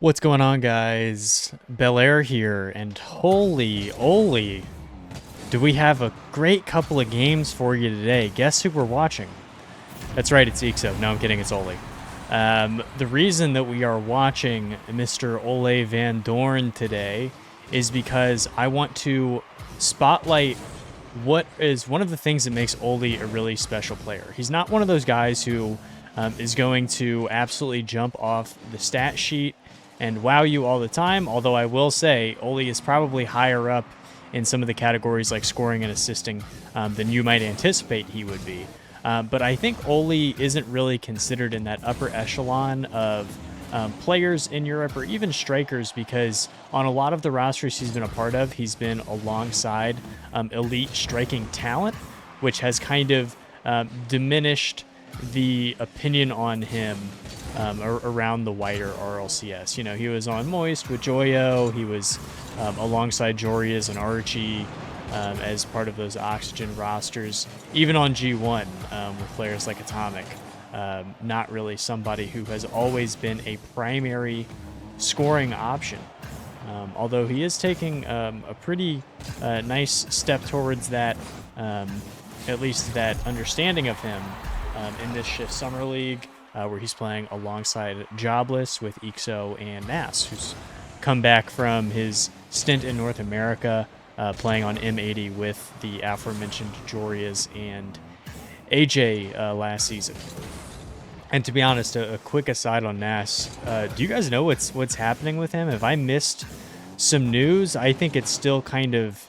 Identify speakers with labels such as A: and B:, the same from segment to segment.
A: What's going on, guys? Bel Air here, and holy Oly, do we have a great couple of games for you today. Guess who we're watching? That's right, it's eekso. No, I'm kidding, it's Oly. The reason that we are watching Mr. Ole Van Doorn today is because I want to spotlight what is one of the things that makes Oly a really special player. He's not one of those guys who is going to absolutely jump off the stat sheet and wow you all the time, although I will say Oly is probably higher up in some of the categories like scoring and assisting than you might anticipate he would be. But I think Oly isn't really considered in that upper echelon of players in Europe or even strikers, because on a lot of the rosters he's been a part of, he's been alongside elite striking talent, which has kind of diminished the opinion on him around the wider RLCS. You know, he was on Moist with Joyo, he was alongside Jorias and Archie as part of those Oxygen rosters, even on G1 with players like AtomiK. Not really somebody who has always been a primary scoring option. Although he is taking a pretty nice step towards that, at least that understanding of him in this Shift Summer League, where he's playing alongside Jobless with eekso and Nass, who's come back from his stint in North America, playing on M80 with the aforementioned Jorias and AJ last season. And to be honest, a quick aside on Nass, do you guys know what's happening with him? Have I missed some news? I think it's still kind of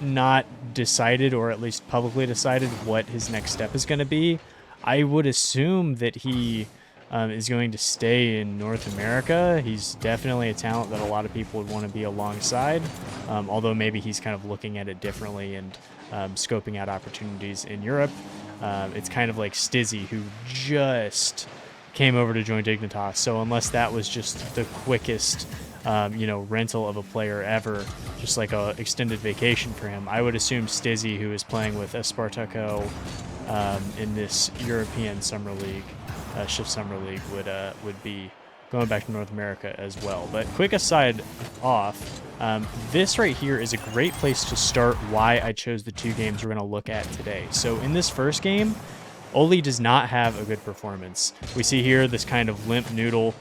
A: not decided, or at least publicly decided, what his next step is going to be. I would assume that he is going to stay in North America. He's definitely a talent that a lot of people would want to be alongside, although maybe he's kind of looking at it differently and scoping out opportunities in Europe. It's kind of like Stizzy, who just came over to join Dignitas, so unless that was just the quickest rental of a player ever, just like a extended vacation for him, I would assume Stizzy, who is playing with Spartaco in this European Summer League, Shift Summer League, would be going back to North America as well. But quick aside off, this right here is a great place to start why I chose the two games we're going to look at today. So in this first game, Oly does not have a good performance. We see here this kind of limp noodle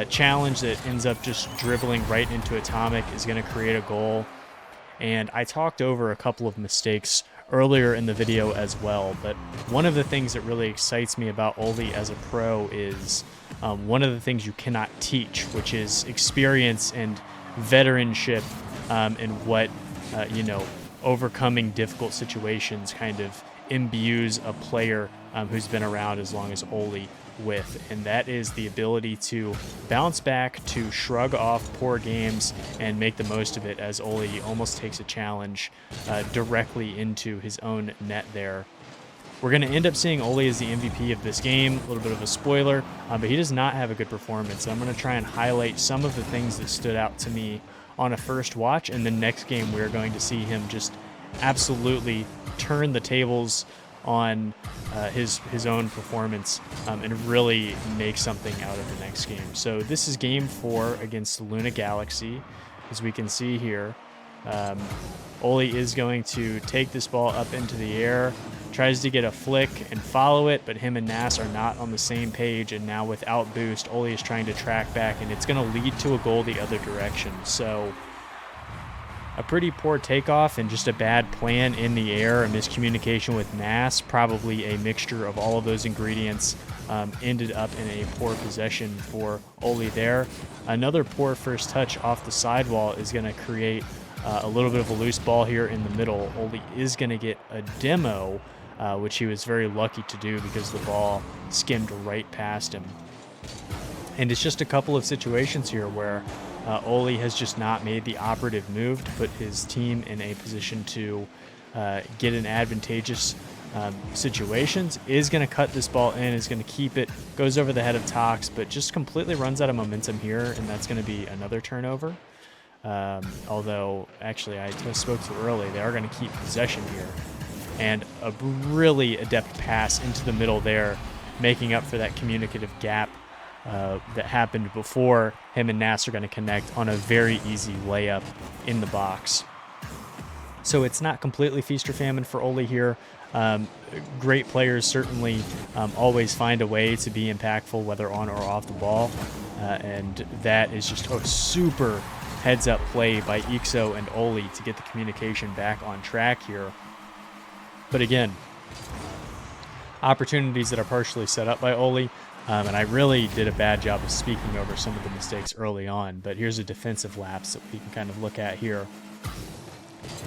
A: challenge that ends up just dribbling right into AtomiK is going to create a goal. And I talked over a couple of mistakes earlier in the video as well, but one of the things that really excites me about Oly as a pro is one of the things you cannot teach, which is experience and veteranship and what, overcoming difficult situations kind of imbues a player who's been around as long as Oly with, and that is the ability to bounce back, to shrug off poor games and make the most of it, as Oly almost takes a challenge directly into his own net there. We're going to end up seeing Oly as the MVP of this game, a little bit of a spoiler, but he does not have a good performance. I'm going to try and highlight some of the things that stood out to me on a first watch, and the next game we're going to see him just absolutely turn the tables on his own performance and really make something out of the next game. So this is game 4 against Luna Galaxy. As we can see here, Oly is going to take this ball up into the air, tries to get a flick and follow it, but him and Nass are not on the same page, and now without boost, Oly is trying to track back, and it's going to lead to a goal the other direction. So a pretty poor takeoff and just a bad plan in the air, a miscommunication with Nass, probably a mixture of all of those ingredients, ended up in a poor possession for Oly there. Another poor first touch off the sidewall is going to create a little bit of a loose ball here in the middle. Oly is going to get a demo, which he was very lucky to do because the ball skimmed right past him. And it's just a couple of situations here where Oly has just not made the operative move to put his team in a position to get an advantageous situations. Is going to cut this ball in, is going to keep it, goes over the head of Tox, but just completely runs out of momentum here, and that's going to be another turnover. Although, actually, I spoke too early. They are going to keep possession here. And a really adept pass into the middle there, making up for that communicative gap that happened before him and Nass are going to connect on a very easy layup in the box. So it's not completely feast or famine for Oaly here. Great players certainly always find a way to be impactful, whether on or off the ball. And that is just a super heads-up play by eekso and Oaly to get the communication back on track here. But again, opportunities that are partially set up by Oaly. And I really did a bad job of speaking over some of the mistakes early on. But here's a defensive lapse that we can kind of look at here.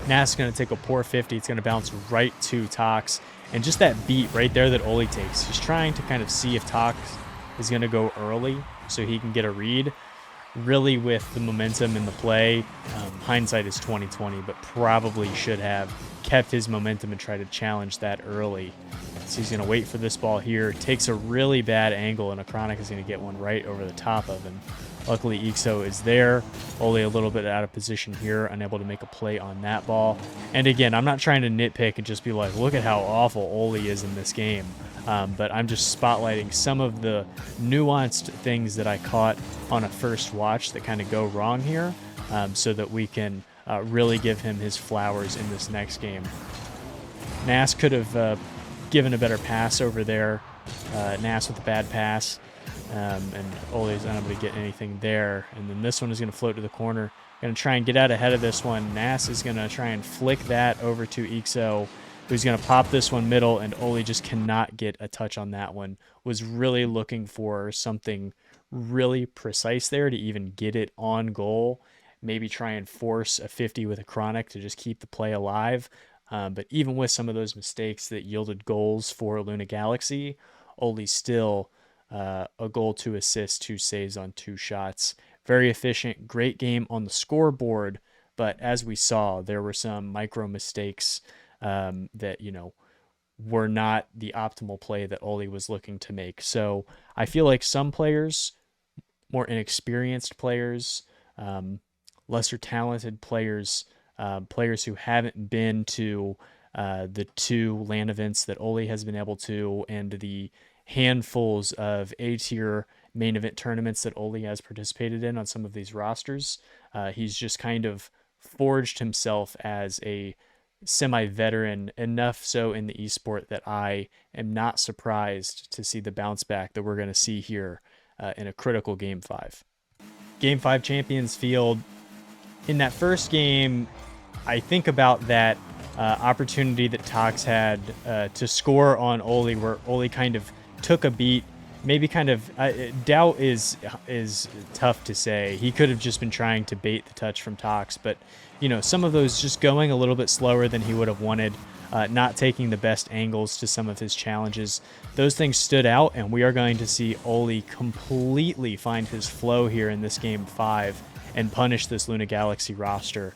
A: Nass is going to take a poor 50. It's going to bounce right to Tox. And just that beat right there that Oaly takes, he's trying to kind of see if Tox is going to go early so he can get a read. Really, with the momentum in the play, hindsight is 20/20, but probably should have kept his momentum and tried to challenge that early. So he's going to wait for this ball here. Takes a really bad angle, and AcroniK is going to get one right over the top of him. Luckily, eekso is there. Only a little bit out of position here, unable to make a play on that ball. And again, I'm not trying to nitpick and just be like, look at how awful Oaly is in this game. But I'm just spotlighting some of the nuanced things that I caught on a first watch that kind of go wrong here, so that we can really give him his flowers in this next game. Nass could have given a better pass over there. Nass with a bad pass. And Oaly is unable to get anything there. And then this one is going to float to the corner. Going to try and get out ahead of this one. Nass is going to try and flick that over to eekso, who's going to pop this one middle, and Oaly just cannot get a touch on that one. Was really looking for something really precise there to even get it on goal. Maybe try and force a 50 with AcroniK to just keep the play alive. But even with some of those mistakes that yielded goals for Luna Galaxy, Oaly still a goal, 2 assists, 2 saves on 2 shots. Very efficient, great game on the scoreboard, but as we saw, there were some micro mistakes that, you know, were not the optimal play that Oaly was looking to make. So I feel like some players, more inexperienced players, lesser talented players, players who haven't been to the 2 LAN events that Oaly has been able to, and the handfuls of A-tier main event tournaments that Oaly has participated in on some of these rosters. He's just kind of forged himself as a semi-veteran, enough so in the esport that I am not surprised to see the bounce back that we're going to see here in a critical Game 5. Game 5 Champions Field. In that first game, I think about that opportunity that Tox had to score on Oaly, where Oaly kind of took a beat, maybe kind of doubt is tough to say. He could have just been trying to bait the touch from Tox, but you know, some of those just going a little bit slower than he would have wanted, not taking the best angles to some of his challenges. Those things stood out, and we are going to see Oaly completely find his flow here in this Game 5 and punish this Luna Galaxy roster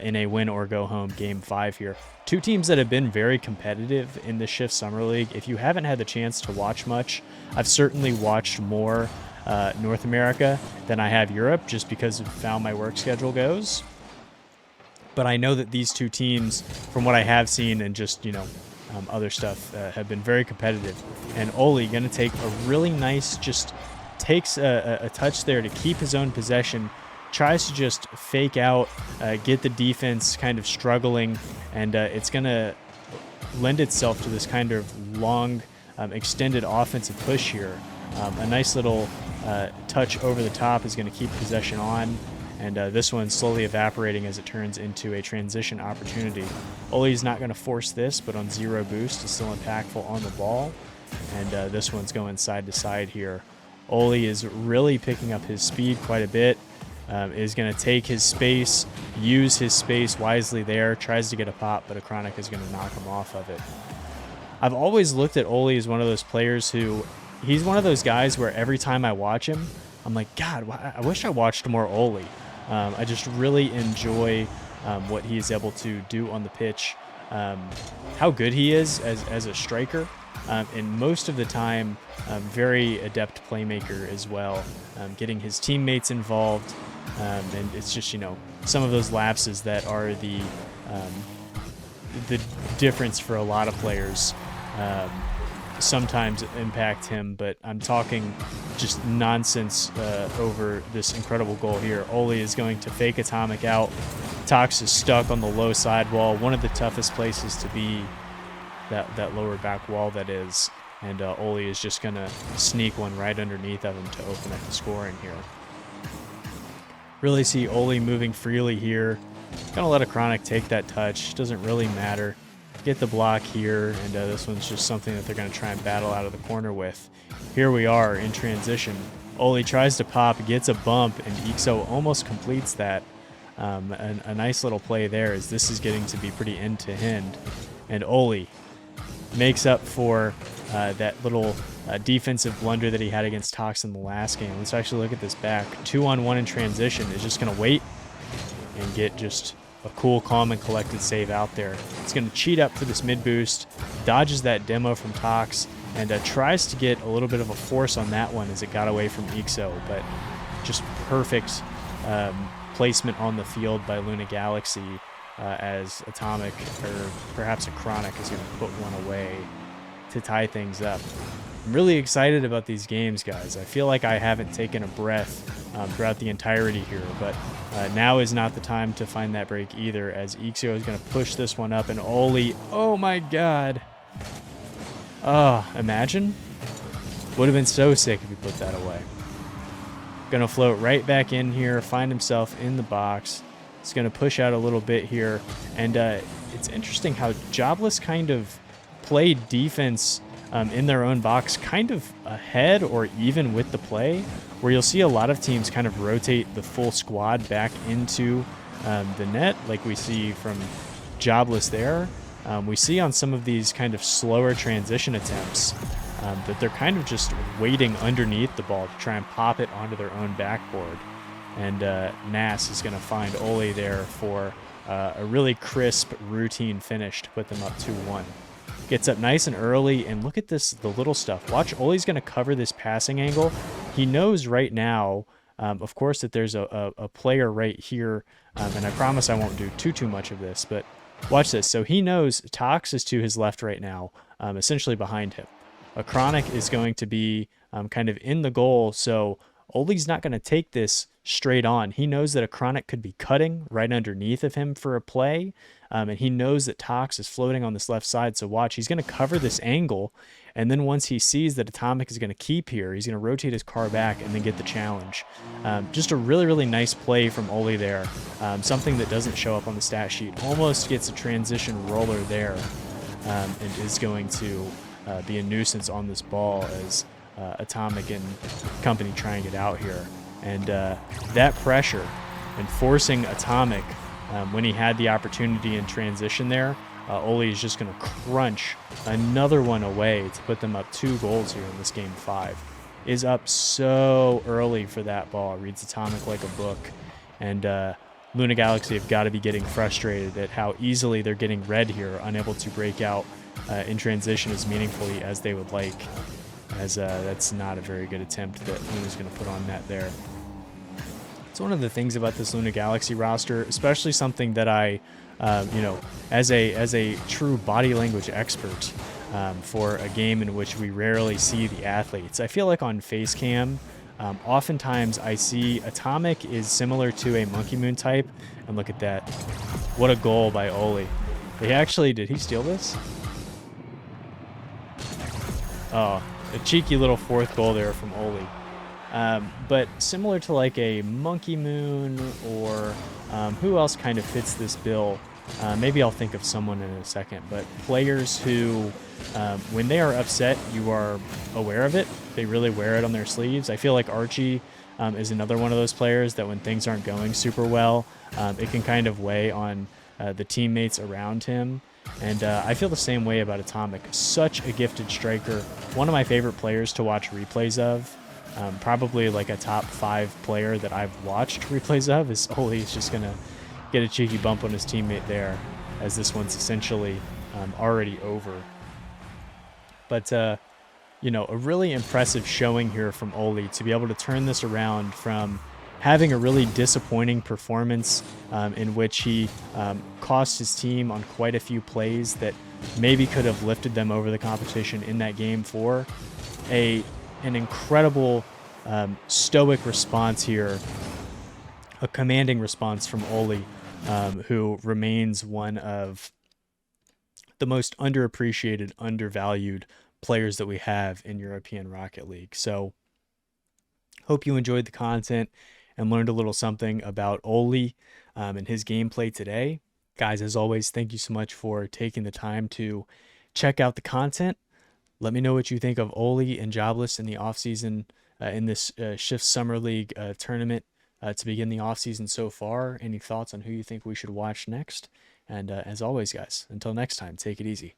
A: in a win or go home Game 5 here. 2 teams that have been very competitive in the Shift Summer League. If you haven't had the chance to watch much, I've certainly watched more North America than I have Europe, just because of how my work schedule goes. But I know that these 2 teams, from what I have seen and just, you know, other stuff, have been very competitive. And Oaly going to take a really nice, just takes a touch there to keep his own possession, tries to just fake out, get the defense kind of struggling, and it's going to lend itself to this kind of long, extended offensive push here. A nice little touch over the top is going to keep possession on, and this one's slowly evaporating as it turns into a transition opportunity. Oaly's not going to force this, but on 0 boost is still impactful on the ball, and this one's going side to side here. Oaly is really picking up his speed quite a bit. Is going to take his space, use his space wisely there, tries to get a pop, but AcroniK is going to knock him off of it. I've always looked at Oaly as one of those players who, he's one of those guys where every time I watch him, I'm like, God, I wish I watched more Oaly. I just really enjoy what he is able to do on the pitch, how good he is as a striker. And most of the time, very adept playmaker as well, getting his teammates involved. And it's just, you know, some of those lapses that are the difference for a lot of players. sometimes impact him, but I'm talking just nonsense over this incredible goal here. Oaly is going to fake AtomiK out. Tox is stuck on the low side wall, one of the toughest places to be, that lower back wall that is, and Oaly is just going to sneak one right underneath of him to open up the scoring here. Really see Oaly moving freely here. Gonna let AcroniK take that touch, doesn't really matter. Get the block here, and this one's just something that they're going to try and battle out of the corner with. Here we are in transition. Oaly tries to pop, gets a bump, and eekso almost completes that. A nice little play there, as this is getting to be pretty end-to-end. And Oaly makes up for that little defensive blunder that he had against Tox in the last game. Let's actually look at this back. 2-on-1 in transition is just going to wait and get just a cool, calm, and collected save out there. It's going to cheat up for this mid boost, dodges that demo from Tox, and tries to get a little bit of a force on that one as it got away from eekso, but just perfect placement on the field by Luna Galaxy as AtomiK, or perhaps AcroniK, is going to put one away to tie things up. I'm really excited about these games, guys. I feel like I haven't taken a breath throughout the entirety here, but now is not the time to find that break either, as eekso is going to push this one up, and Oaly, oh my god. Imagine. Would have been so sick if he put that away. Going to float right back in here, find himself in the box. It's going to push out a little bit here, and it's interesting how Jobless kind of played defense in their own box, kind of ahead or even with the play, where you'll see a lot of teams kind of rotate the full squad back into the net, like we see from Jobless there. We see on some of these kind of slower transition attempts that they're kind of just waiting underneath the ball to try and pop it onto their own backboard. And Nass is going to find Oaly there for a really crisp routine finish to put them up 2-1. Gets up nice and early, and look at this, the little stuff. Watch, Oaly's going to cover this passing angle. He knows right now, of course, that there's a player right here, and I promise I won't do too much of this, but watch this. So he knows Tox is to his left right now, essentially behind him. AcroniK is going to be kind of in the goal, so Oaly's not going to take this straight on. He knows that AcroniK could be cutting right underneath of him for a play, and he knows that Tox is floating on this left side, so watch, he's going to cover this angle, and then once he sees that AtomiK is going to keep here, he's going to rotate his car back and then get the challenge. Just a really, really nice play from Oaly there, something that doesn't show up on the stat sheet. Almost gets a transition roller there, and is going to be a nuisance on this ball as AtomiK and company try and get out here. And that pressure and forcing AtomiK when he had the opportunity in transition there, Oaly is just going to crunch another one away to put them up 2 goals here in this game 5. Is up so early for that ball. Reads AtomiK like a book. And Luna Galaxy have got to be getting frustrated at how easily they're getting red here, unable to break out in transition as meaningfully as they would like, as that's not a very good attempt that Luna's going to put on net there. It's one of the things about this Luna Galaxy roster, especially something that I, as a true body language expert for a game in which we rarely see the athletes. I feel like on Facecam, oftentimes I see AtomiK is similar to a Monkey Moon type, and look at that. What a goal by Oaly. He actually, did he steal this? Oh, a cheeky little 4th goal there from Oaly. But similar to like a Monkey Moon, or who else kind of fits this bill? Maybe I'll think of someone in a second, but players who, when they are upset, you are aware of it. They really wear it on their sleeves. I feel like Archie is another one of those players that when things aren't going super well, it can kind of weigh on the teammates around him. And I feel the same way about AtomiK. Such a gifted striker. One of my favorite players to watch replays of. Probably like a top 5 player that I've watched replays of is Oaly. He's just going to get a cheeky bump on his teammate there, as this one's essentially already over. But, a really impressive showing here from Oaly to be able to turn this around from having a really disappointing performance in which he cost his team on quite a few plays that maybe could have lifted them over the competition in that game 4. An incredible stoic response here, a commanding response from Oaly, who remains one of the most underappreciated, undervalued players that we have in European Rocket League. So, hope you enjoyed the content and learned a little something about Oaly and his gameplay today. Guys, as always, thank you so much for taking the time to check out the content. Let me know what you think of Oaly and Jobless in the offseason, in this Shift Summer League tournament to begin the offseason so far. Any thoughts on who you think we should watch next? And as always, guys, until next time, take it easy.